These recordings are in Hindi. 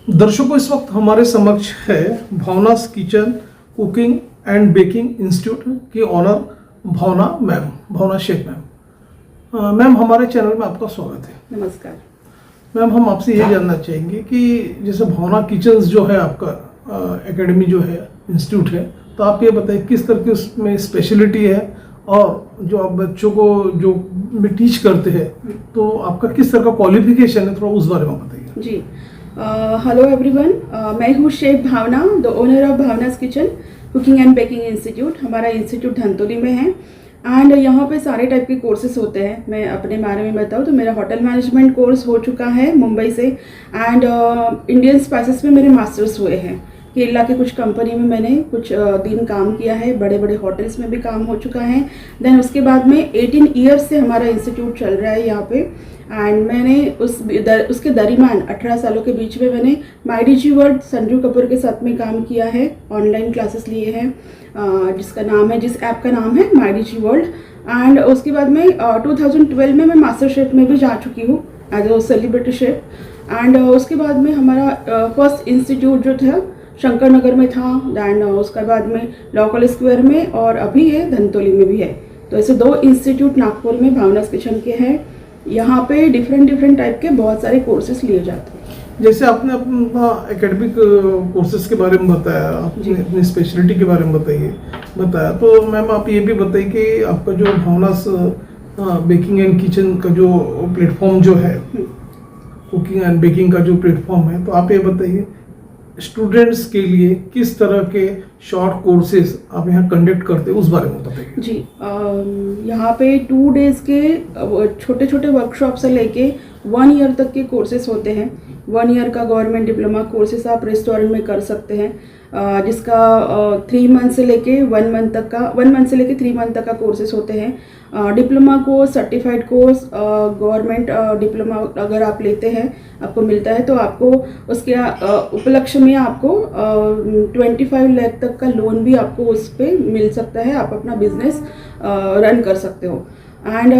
दर्शकों, इस वक्त हमारे समक्ष है Bhavna's kitchen cooking and baking institute की owner Bhavna Shaikh ma'am. Ma'am, हमारे चैनल में आपका स्वागत है। नमस्कार मैम, हम आपसे ये जानना चाहेंगे कि जैसे भावना किचन्स जो है आपका एकेडमी जो है इंस्टीट्यूट है, तो आप ये बताइए किस तरह की उसमें स्पेशलिटी है और जो आप बच्चों को जो टीच करते हैं तो आपका किस तरह का क्वालिफिकेशन है, थोड़ा उस बारे में बताइए। जी, हेलो एवरीवन, मैं हूँ Shaikh Bhavna, the owner of Bhavna's kitchen cooking and baking institute. हमारा इंस्टीट्यूट धनतोली में है एंड यहाँ पे सारे टाइप के कोर्सेज होते हैं। मैं अपने बारे में बताऊँ तो मेरा होटल मैनेजमेंट कोर्स हो चुका है मुंबई से एंड इंडियन स्पाइसेस में मेरे मास्टर्स हुए हैं। केरला के कुछ कंपनी में मैंने कुछ दिन काम किया है, बड़े बड़े होटल्स में भी काम हो चुका है। देन उसके बाद में 18 ईयर्स से हमारा इंस्टीट्यूट चल रहा है यहाँ पे एंड मैंने उसके दरमियान 18 सालों के बीच में मैंने माईडीजी वर्ल्ड संजू कपूर के साथ में काम किया है, ऑनलाइन क्लासेस लिए हैं जिस ऐप का नाम है माईडीजी वर्ल्ड। एंड उसके बाद में 2012 में मैं मास्टर शेफ में भी जा चुकी हूँ as a celebrity chef. And उसके बाद में हमारा फर्स्ट इंस्टीट्यूट जो था शंकर नगर में था, दैन उसके बाद में लोकल स्क्वायर में और अभी ये धनतोली में भी है। तो ऐसे 2 इंस्टीट्यूट नागपुर में भावनास किचन के हैं। यहाँ पे डिफरेंट टाइप के बहुत सारे कोर्सेज लिए जाते हैं। जैसे आपने अपना एकेडमिक कोर्सेज के बारे में बताया, आपने अपनी स्पेशलिटी के बारे में बताया, तो मैम आप ये भी बताइए कि आपका जो भावनास बेकिंग एंड किचन का जो प्लेटफॉर्म जो है, कुकिंग एंड बेकिंग का जो प्लेटफॉर्म है, तो आप ये बताइए स्टूडेंट्स के लिए किस तरह के शॉर्ट कोर्सेज आप यहाँ कंडक्ट करते हैं, उस बारे में बताइए। जी, यहाँ पे 2 डेज के छोटे छोटे वर्कशॉप से लेके 1 ईयर तक के कोर्सेज होते हैं। 1 ईयर का गवर्नमेंट डिप्लोमा कोर्सेज आप रेस्टोरेंट में कर सकते हैं, जिसका 3 मंथ से लेके 1 मंथ तक का 1 मंथ से लेके 3 मंथ तक का कोर्सेज होते हैं। Diploma course, certified course, government diploma अगर आप लेते हैं आपको मिलता है तो आपको उसके उपलक्ष्य में आपको 25 लाख तक का लोन भी आपको उस पर मिल सकता है। आप अपना बिजनेस रन कर सकते हो। एंड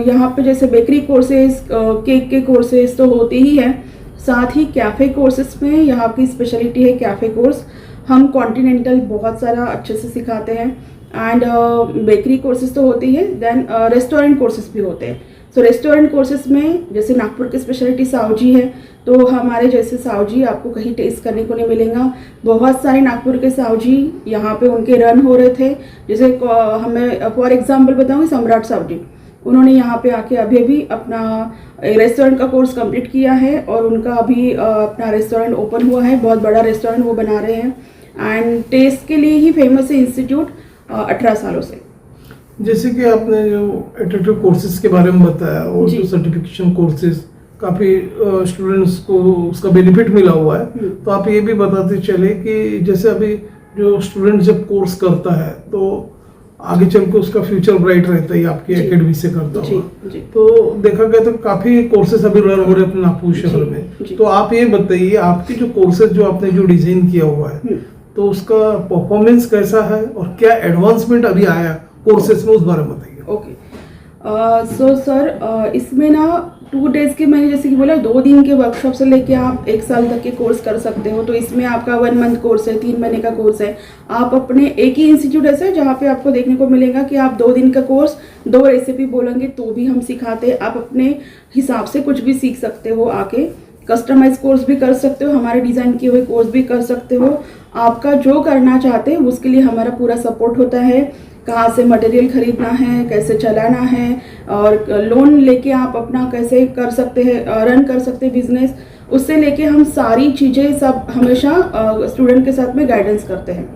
यहाँ पे जैसे बेकरी कोर्सेज, केक के कोर्सेज तो होते ही हैं, साथ ही कैफ़े कोर्सेज में यहाँ की स्पेशलिटी है कैफ़े कोर्स। हम कॉन्टिनेंटल बहुत सारा अच्छे से सिखाते हैं एंड बेकरी कोर्सेज तो होती है, देन रेस्टोरेंट कोर्सेज भी होते हैं। सो रेस्टोरेंट कोर्सेज में जैसे नागपुर की स्पेशलिटी सावजी है, तो हमारे जैसे सावजी आपको कहीं टेस्ट करने को नहीं मिलेगा। बहुत सारे नागपुर के सावजी यहाँ पे उनके रन हो रहे थे। जैसे हमें फॉर एग्जांपल बताऊँ, सम्राट सावजी, उन्होंने यहाँ पे आके अभी अपना रेस्टोरेंट का कोर्स कंप्लीट किया है और उनका अभी अपना रेस्टोरेंट ओपन हुआ है, बहुत बड़ा रेस्टोरेंट वो बना रहे हैं एंड टेस्ट के लिए ही फेमस है इंस्टीट्यूट 18 सालों से। जैसे कि आपने जो एटेटिव कोर्सेज के बारे में बताया और जो सर्टिफिकेशन कोर्सेज काफ़ी स्टूडेंट्स को उसका बेनिफिट मिला हुआ है, तो आप ये भी बताते चले कि जैसे अभी जो स्टूडेंट जब कोर्स करता है तो आगे चल के उसका फ्यूचर ब्राइट रहता है आपकी एकेडमी से करता हुआ। तो देखा गया तो काफ़ी कोर्सेज अभी रन हो रहे हैं अपने नागपुर शहर में। तो आप ये बताइए आपकी जो कोर्सेज जो आपने जो डिजाइन किया हुआ है तो उसका परफॉर्मेंस कैसा है और क्या एडवांसमेंट अभी आया कोर्सेज में, उस बारे में बताइए। ओके, सो सर इसमें ना 2 डेज के मैंने जैसे कि बोला 2 दिन के वर्कशॉप से लेके आप 1 साल तक के कोर्स कर सकते हो। तो इसमें आपका 1 मंथ कोर्स है, 3 महीने का कोर्स है। आप अपने एक ही इंस्टीट्यूट ऐसा है जहाँ पे आपको देखने को मिलेगा कि आप 2 दिन का कोर्स 2 रेसिपी बोलेंगे तो भी हम सिखाते हैं। आप अपने हिसाब से कुछ भी सीख सकते हो, आके कस्टमाइज कोर्स भी कर सकते हो, हमारे डिज़ाइन किए हुए कोर्स भी कर सकते हो। आपका जो करना चाहते हैं उसके लिए हमारा पूरा सपोर्ट होता है। कहाँ से मटेरियल खरीदना है, कैसे चलाना है और लोन लेके आप अपना कैसे कर सकते हैं, रन कर सकते हैं बिजनेस, उससे लेके हम सारी चीज़ें सब हमेशा स्टूडेंट के साथ में गाइडेंस करते हैं।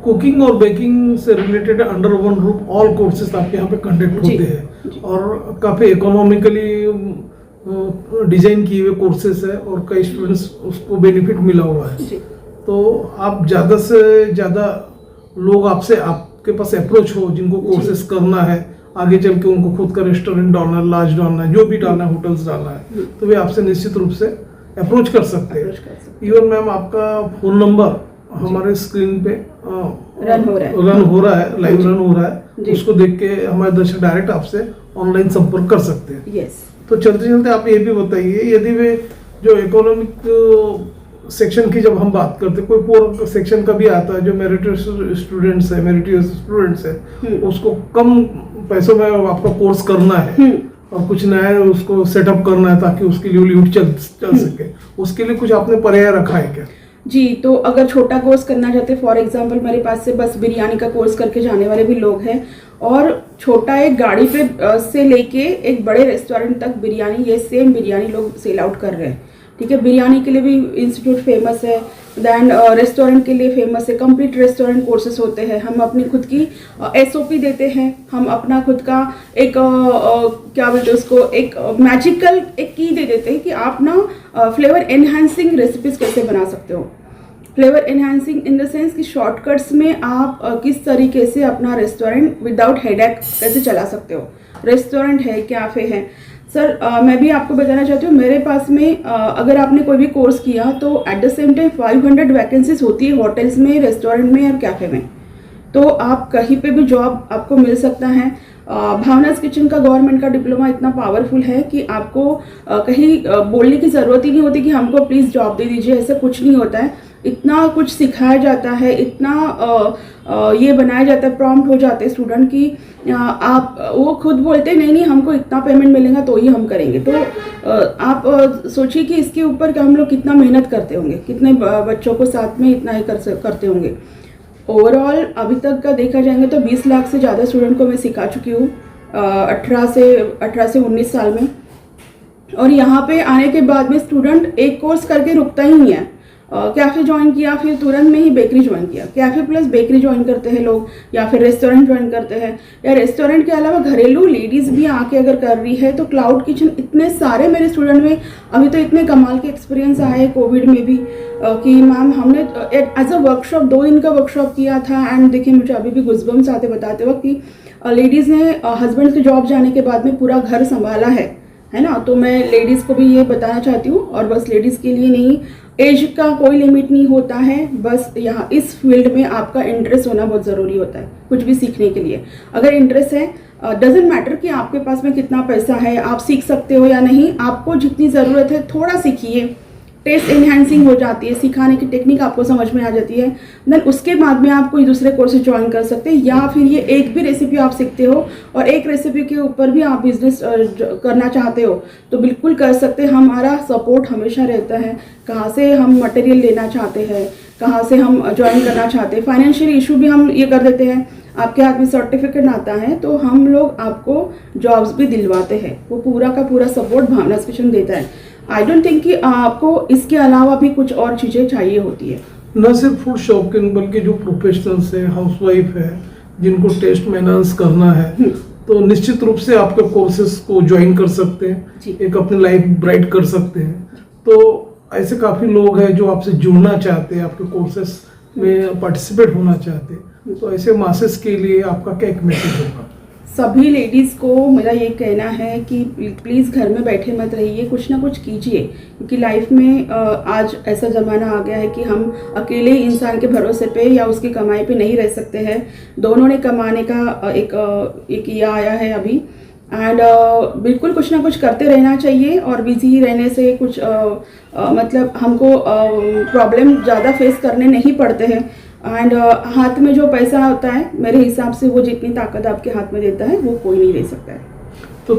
कुकिंग और बेकिंग से related under one roof all courses आपके यहाँ पे कंडक्ट होते हैं और काफ़ी इकोनॉमिकली डिजाइन किए हुए कोर्सेज है और कई स्टूडेंट्स उसको बेनिफिट मिला हुआ है। तो आप ज़्यादा से ज़्यादा लोग आपके पास अप्रोच हो जिनको कोर्सेज करना है, आगे चल के उनको खुद का रेस्टोरेंट डालना है, लॉज डालना है, जो भी डालना है, होटल्स डालना है, तो वे आपसे निश्चित रूप से अप्रोच कर सकते हैं। इवन मैम आपका फ़ोन नंबर हमारे स्क्रीन पे रन हो रहा है, लाइव रन हो रहा है, उसको देख के हमारे दर्शक डायरेक्ट आपसे ऑनलाइन संपर्क कर सकते हैं। यस। तो चलते चलते आप ये भी बताइए, यदि वे जो इकोनॉमिक सेक्शन की जब हम बात करते हैं, कोई पोर सेक्शन का भी आता है जो मेरिटियस स्टूडेंट्स है, उसको कम पैसों में आपका कोर्स करना है और कुछ नया उसको सेटअप करना है ताकि उसकी लिवलीहुड चल सके, उसके लिए कुछ आपने पर्याय रखा है क्या? जी, तो अगर छोटा कोर्स करना चाहते हैं, फॉर एग्जांपल मेरे पास से बस बिरयानी का कोर्स करके जाने वाले भी लोग हैं, और छोटा एक गाड़ी पे से लेके एक बड़े रेस्टोरेंट तक बिरयानी, ये सेम बिरयानी लोग सेल आउट कर रहे हैं। ठीक है, बिरयानी के लिए भी इंस्टीट्यूट फेमस है, देन रेस्टोरेंट के लिए फेमस है, कंप्लीट रेस्टोरेंट कोर्सेज होते हैं। हम अपनी खुद की SOP देते हैं, हम अपना खुद का एक क्या बोलते हैं उसको, एक मैजिकल एक की दे देते हैं कि आप ना फ्लेवर एनहांसिंग रेसिपीज कैसे बना सकते हो। Flavour enhancing in the sense कि शॉर्टकट्स में आप किस तरीके से अपना रेस्टोरेंट विदाउट हेडेक कैसे चला सकते हो। रेस्टोरेंट है, कैफ़े है। सर मैं भी आपको बताना चाहती हूँ, मेरे पास में अगर आपने कोई भी कोर्स किया तो at the same time 500 vacancies होती है होटल्स में, रेस्टोरेंट में और कैफ़े में, तो आप कहीं पे भी जॉब आपको मिल सकता है। भावनास किचन का गवर्नमेंट का डिप्लोमा इतना पावरफुल है कि आपको कहीं बोलने की ज़रूरत ही नहीं होती कि हमको प्लीज़ जॉब दे दीजिए, ऐसा कुछ नहीं होता है। इतना कुछ सिखाया जाता है, इतना ये बनाया जाता है, प्रॉम्प्ट हो जाते हैं स्टूडेंट की आप, वो खुद बोलते हैं नहीं नहीं हमको इतना पेमेंट मिलेगा तो ही हम करेंगे। तो आप सोचिए कि इसके ऊपर हम लोग कितना मेहनत करते होंगे, कितने बच्चों को साथ में इतना ही करते होंगे। ओवरऑल अभी तक का देखा जाएंगे तो 20 लाख से ज़्यादा स्टूडेंट को मैं सिखा चुकी हूँ 18 से 19 साल में। और यहाँ पे आने के बाद में स्टूडेंट एक कोर्स करके रुकता ही नहीं है। कैफ़े ज्वाइन किया, फिर तुरंत में ही बेकरी ज्वाइन किया, कैफ़े प्लस बेकरी ज्वाइन करते हैं लोग, या फिर रेस्टोरेंट ज्वाइन करते हैं, या रेस्टोरेंट के अलावा घरेलू लेडीज़ भी आके अगर कर रही है तो क्लाउड किचन। इतने सारे मेरे स्टूडेंट में अभी तो इतने कमाल के एक्सपीरियंस आए कोविड में भी कि मैम हमने एज अ वर्कशॉप 2 दिन का वर्कशॉप किया था, एंड देखिए मुझे अभी भी गुज़बम्स आते बताते वक्त कि लेडीज़ ने हस्बैंड के जॉब जाने के बाद में पूरा घर संभाला है ना। तो मैं लेडीज़ को भी ये बताना चाहती हूँ, और बस लेडीज़ के लिए नहीं, एज का कोई लिमिट नहीं होता है, बस यहाँ इस फील्ड में आपका इंटरेस्ट होना बहुत ज़रूरी होता है कुछ भी सीखने के लिए। अगर इंटरेस्ट है, डजेंट मैटर कि आपके पास में कितना पैसा है, आप सीख सकते हो या नहीं, आपको जितनी ज़रूरत है थोड़ा सीखिए, टेस्ट एनहांसिंग हो जाती है, सिखाने की टेक्निक आपको समझ में आ जाती है, देन उसके बाद में आप कोई दूसरे कोर्सेज ज्वाइन कर सकते हैं, या फिर ये एक भी रेसिपी आप सीखते हो और एक रेसिपी के ऊपर भी आप बिजनेस करना चाहते हो तो बिल्कुल कर सकते हैं। हमारा सपोर्ट हमेशा रहता है, कहाँ से हम मटेरियल लेना चाहते हैं, कहाँ से हम ज्वाइन करना चाहते हैं, फाइनेंशियल इशू भी हम ये कर देते हैं। आपके हाथ में सर्टिफिकेट आता है तो हम लोग आपको जॉब्स भी दिलवाते हैं, वो पूरा का पूरा सपोर्ट भावनास किचन देता है। आई डोंट थिंक कि आपको इसके अलावा भी कुछ और चीज़ें चाहिए होती है। न सिर्फ फूड शौकीन बल्कि जो प्रोफेशनल्स हैं, हाउसवाइफ है, जिनको टेस्ट मेंटेनेंस करना है, तो निश्चित रूप से आपके कोर्सेज को ज्वाइन कर सकते हैं, एक अपनी लाइफ ब्राइट कर सकते हैं। तो ऐसे काफ़ी लोग हैं जो आपसे जुड़ना चाहते हैं, आपके कोर्सेज में पार्टिसिपेट होना चाहते हैं, तो ऐसे मासेस के लिए आपका क्या एक मैसेज होगा? सभी लेडीज़ को मेरा ये कहना है कि प्लीज़ घर में बैठे मत रहिए, कुछ ना कुछ कीजिए, क्योंकि लाइफ में आज ऐसा ज़माना आ गया है कि हम अकेले इंसान के भरोसे पे या उसकी कमाई पे नहीं रह सकते हैं। दोनों ने कमाने का एक ये आया है अभी, एंड बिल्कुल कुछ ना कुछ करते रहना चाहिए, और बिजी रहने से कुछ मतलब हमको प्रॉब्लम ज़्यादा फेस करने नहीं पड़ते हैं। एंड हाथ में जो पैसा होता है मेरे हिसाब से वो जितनी ताकत आपके हाथ में देता है वो कोई नहीं दे सकता है। तो